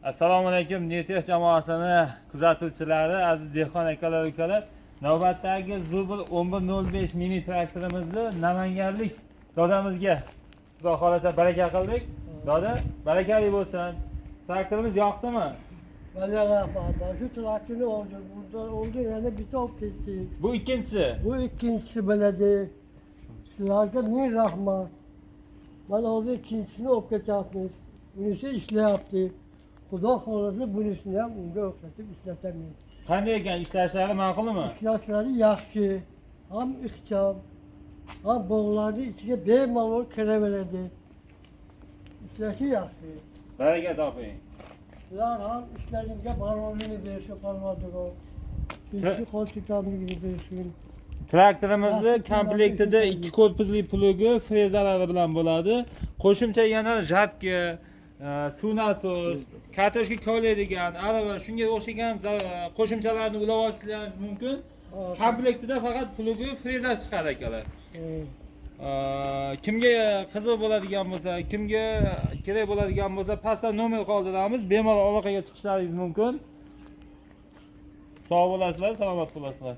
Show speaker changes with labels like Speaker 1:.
Speaker 1: Assalomu alaykum Newtech jamoasini kuzatuvchilari, aziz dehqon akalar ukalar. Navbatdagi Zubr 1105 mini traktorimizni namanganlik dodamizga xudo xolasa baraka qildik. Doda, barakali bo'lsin. Traktorimiz yoqdimi?
Speaker 2: Şu traktörü oldu. Burada oldu yani bir top gitti.
Speaker 1: Bu ikkinchisi.
Speaker 2: Bu ikincisi beledi. Sizlerge min rahmat. Bana oldu ikincisini okuyacakmış. Bunisi işleyaptı. Xudo xolasa bunisini ham unga o'xshatib ishlataman.
Speaker 1: Qanday ekan, ishlashlari ma'qulmi?
Speaker 2: Ishlashlari yaxshi, ham ixcham, ham bog'larni ichiga bemalol kiraveradi. Ishlashi yaxshi.
Speaker 1: Baraka toping.
Speaker 2: Sizlar ham ishlaringizga barorini bersin Parvardigor. Sizga xotirjamligini bersin.
Speaker 1: Traktorimizni komplektida 2 korpusli plugi, frezalari bilan bo'ladi. Qo'shimcha yana жатка, suv nasos, kartoshka kovlaydigan, arava, shunga o'xshagan qo'shimchalarni ulab olishingiz mumkin. Komplektida faqat plugi, frezasi chiqadi akalar. Kimga qiziq bo'ladigan bo'lsa, kimga kerak bo'ladigan bo'lsa, pastda nomer qoldiramiz, bemalol aloqaga chiqishlaringiz mumkin. Sog' bo'lasizlar, salomat bo'lasizlar.